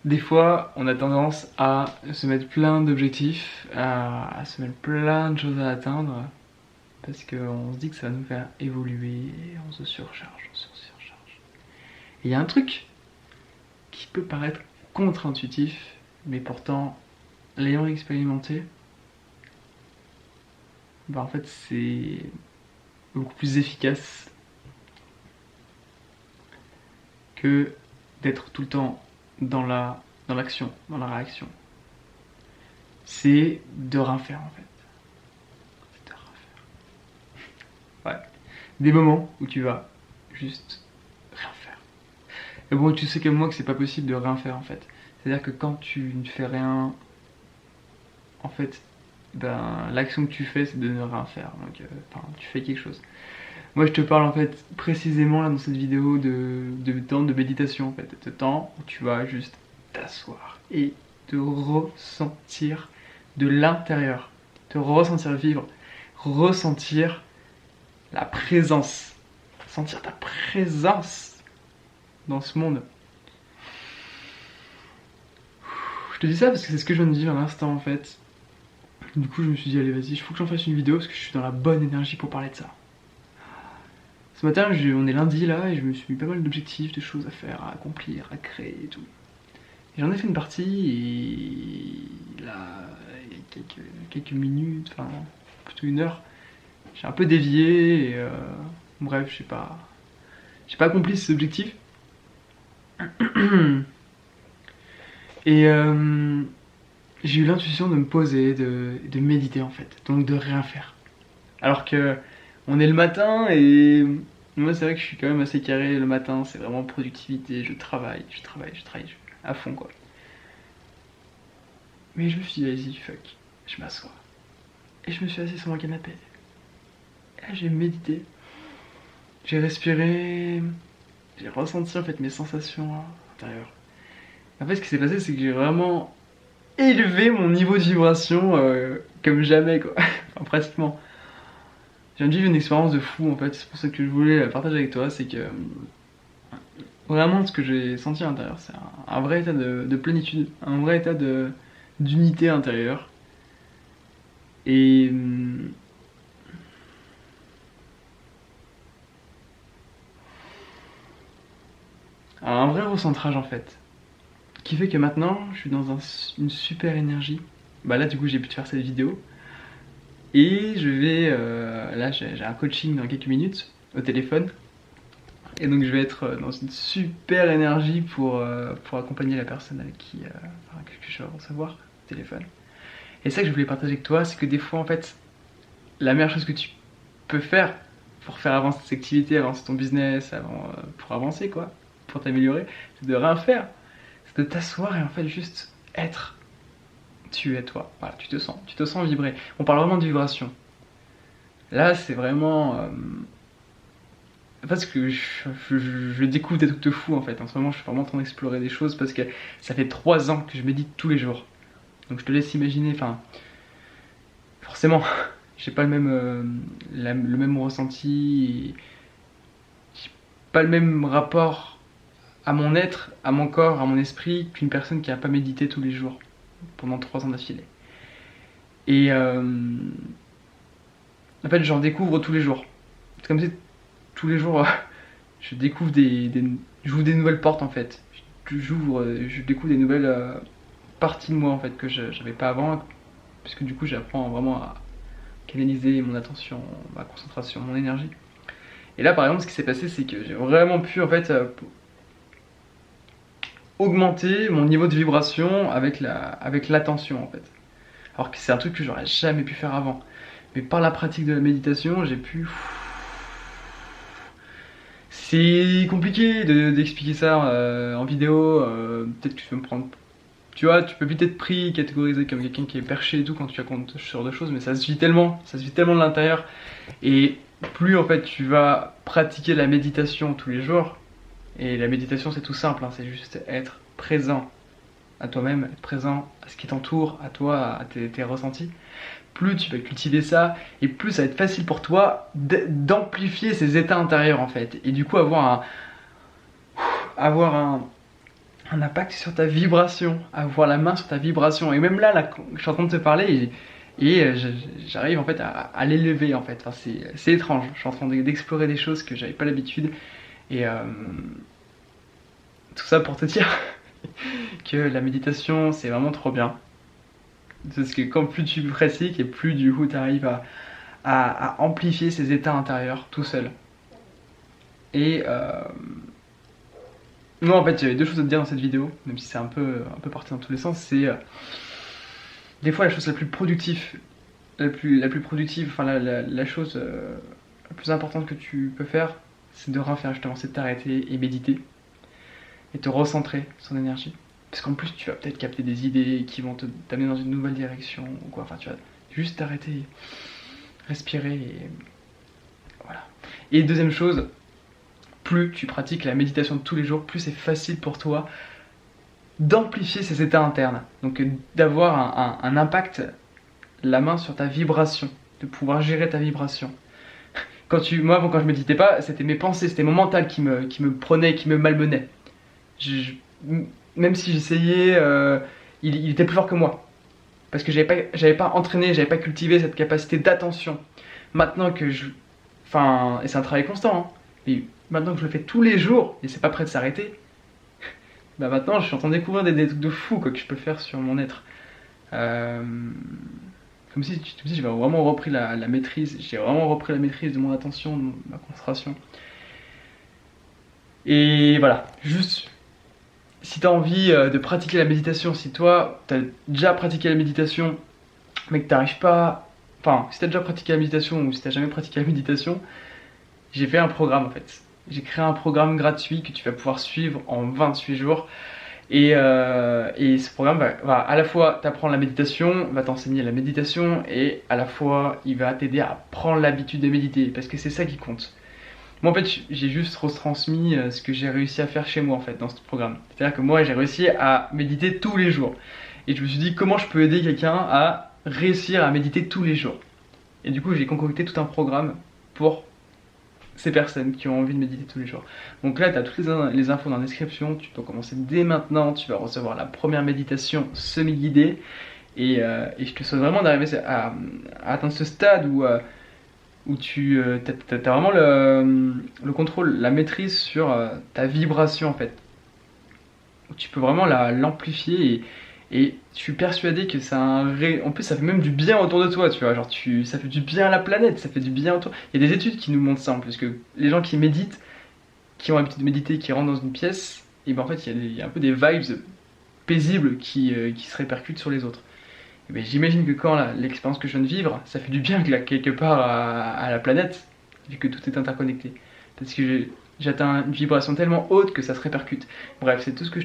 des fois, on a tendance à se mettre plein d'objectifs, à se mettre plein de choses à atteindre, parce qu'on se dit que ça va nous faire évoluer, et on se surcharge, on se surcharge. Et il y a un truc qui peut paraître contre-intuitif, mais pourtant, l'ayant expérimenté, bah en fait c'est beaucoup plus efficace que d'être tout le temps dans l'action, dans la réaction. C'est de rien faire en fait. C'est de rien faire. Ouais. Des moments où tu vas juste rien faire. Et bon, tu sais comme moi que c'est pas possible de rien faire en fait. C'est-à-dire que quand tu ne fais rien, en fait, ben l'action que tu fais c'est de ne rien faire. Donc, tu fais quelque chose. Moi je te parle en fait précisément là dans cette vidéo de temps de méditation en fait, de temps où tu vas juste t'asseoir et te ressentir de l'intérieur, te ressentir vivre, ressentir la présence, sentir ta présence dans ce monde. Je te dis ça parce que c'est ce que je viens de vivre à l'instant en fait. Du coup je me suis dit allez vas-y, il faut que j'en fasse une vidéo parce que je suis dans la bonne énergie pour parler de ça. Ce matin, on est lundi là et je me suis mis pas mal d'objectifs, de choses à faire, à accomplir, à créer et tout. Et j'en ai fait une partie et là, il y a quelques minutes, enfin plutôt une heure, j'ai un peu dévié et bref, j'ai pas accompli ces objectifs. Et j'ai eu l'intuition de me poser, de méditer en fait, donc de rien faire. Alors que on est le matin et moi c'est vrai que je suis quand même assez carré le matin, c'est vraiment productivité, je travaille à fond quoi. Mais je me suis dit vas-y fuck, je m'assois. Et je me suis assis sur mon canapé. Et là j'ai médité, j'ai respiré, j'ai ressenti en fait mes sensations intérieures. En fait ce qui s'est passé c'est que j'ai vraiment élevé mon niveau de vibration comme jamais quoi, enfin pratiquement. Je viens de vivre une expérience de fou en fait, c'est pour ça que je voulais la partager avec toi, c'est que vraiment ce que j'ai senti à l'intérieur, c'est un vrai état de plénitude, un vrai état d'unité intérieure. Et un vrai recentrage en fait, qui fait que maintenant je suis dans une super énergie. Bah là du coup j'ai pu te faire cette vidéo. Et je vais, là j'ai un coaching dans quelques minutes au téléphone. Et donc je vais être dans une super énergie pour accompagner la personne avec qui que je vais recevoir au téléphone. Et ça que je voulais partager avec toi, c'est que des fois en fait, la meilleure chose que tu peux faire pour faire avancer tes activités, avancer ton business, pour avancer quoi, pour t'améliorer, c'est de rien faire. C'est de t'asseoir et en fait juste être. Tu es toi, voilà, tu te sens vibrer. On parle vraiment de vibration. Là c'est vraiment... parce que je découvre des trucs de fou en fait. En ce moment, je suis vraiment en train d'explorer des choses parce que ça fait 3 ans que je médite tous les jours. Donc je te laisse imaginer, enfin, forcément, j'ai pas le même ressenti, j'ai pas le même rapport à mon être, à mon corps, à mon esprit qu'une personne qui a pas médité tous les jours pendant 3 ans d'affilée. Et en fait, j'en découvre tous les jours. C'est comme si tous les jours, je découvre j'ouvre des nouvelles portes en fait. Je découvre des nouvelles parties de moi en fait que j'avais pas avant, puisque du coup j'apprends vraiment à canaliser mon attention, ma concentration, mon énergie. Et là par exemple ce qui s'est passé c'est que j'ai vraiment pu en fait augmenter mon niveau de vibration avec l'attention en fait. Alors que c'est un truc que j'aurais jamais pu faire avant. Mais par la pratique de la méditation j'ai pu... C'est compliqué d'expliquer ça en vidéo, peut-être que tu peux me prendre... Tu vois, tu peux vite être pris, catégorisé comme quelqu'un qui est perché et tout quand tu racontes ce genre de choses, mais ça se vit tellement de l'intérieur. Et plus en fait tu vas pratiquer la méditation tous les jours, et la méditation c'est tout simple, hein, c'est juste être présent à toi-même, être présent à ce qui t'entoure, à toi, à tes ressentis, plus tu vas cultiver ça, et plus ça va être facile pour toi d'amplifier ces états intérieurs en fait. Et du coup avoir un un impact sur ta vibration, avoir la main sur ta vibration. Et même là je suis en train de te parler j'arrive en fait à l'élever en fait. Enfin, c'est étrange. Je suis en train d'explorer des choses que j'avais pas l'habitude. Et tout ça pour te dire que la méditation c'est vraiment trop bien. Parce que quand plus tu pratiques et plus du coup tu arrives à amplifier ces états intérieurs tout seul. Et moi en fait j'avais deux choses à te dire dans cette vidéo, même si c'est un peu parti dans tous les sens. C'est des fois la chose la plus productive, enfin la chose la plus importante que tu peux faire, c'est de rien faire justement, c'est de t'arrêter et méditer et te recentrer sur l'énergie. Parce qu'en plus tu vas peut-être capter des idées qui vont t'amener dans une nouvelle direction ou quoi. Enfin tu vas juste t'arrêter, respirer et voilà. Et deuxième chose, plus tu pratiques la méditation de tous les jours, plus c'est facile pour toi d'amplifier ces états internes. Donc d'avoir un impact, la main sur ta vibration, de pouvoir gérer ta vibration. Moi, quand je méditais pas, c'était mes pensées, c'était mon mental qui me prenait, qui me malmenait. Même si j'essayais, il était plus fort que moi. Parce que j'avais pas entraîné, j'avais pas cultivé cette capacité d'attention. Maintenant que et c'est un travail constant, hein, mais maintenant que je le fais tous les jours, et c'est pas prêt de s'arrêter, bah maintenant je suis en train de découvrir des trucs de fou quoi, que je peux faire sur mon être. Comme si j'avais vraiment repris la maîtrise, j'ai vraiment repris la maîtrise de mon attention, de ma concentration. Et voilà, juste si tu as envie de pratiquer la méditation, si toi tu as déjà pratiqué la méditation mais que tu n'arrives pas, enfin si tu as déjà pratiqué la méditation ou si tu n'as jamais pratiqué la méditation, j'ai fait un programme en fait. J'ai créé un programme gratuit que tu vas pouvoir suivre en 28 jours. Et ce programme va à la fois t'apprendre la méditation, va t'enseigner la méditation et à la fois il va t'aider à prendre l'habitude de méditer parce que c'est ça qui compte. Moi en fait j'ai juste retransmis ce que j'ai réussi à faire chez moi en fait dans ce programme. C'est-à-dire que moi j'ai réussi à méditer tous les jours. Et je me suis dit comment je peux aider quelqu'un à réussir à méditer tous les jours. Et du coup j'ai concocté tout un programme pour ces personnes qui ont envie de méditer tous les jours. Donc là, tu as toutes les infos dans la description, tu peux commencer dès maintenant, tu vas recevoir la première méditation semi-guidée, et je te souhaite vraiment d'arriver à atteindre ce stade où tu as vraiment le contrôle, la maîtrise sur ta vibration en fait. Où tu peux vraiment l'amplifier et je suis persuadé que en plus ça fait même du bien autour de toi, tu vois, genre ça fait du bien à la planète, ça fait du bien autour. Il y a des études qui nous montrent ça en plus, que les gens qui méditent, qui ont l'habitude de méditer, qui rentrent dans une pièce, et ben en fait il y a un peu des vibes paisibles qui se répercutent sur les autres. Et ben, j'imagine que quand l'expérience que je viens de vivre, ça fait du bien quelque part à la planète, vu que tout est interconnecté. Parce que j'atteins une vibration tellement haute que ça se répercute. Bref, c'est tout ce que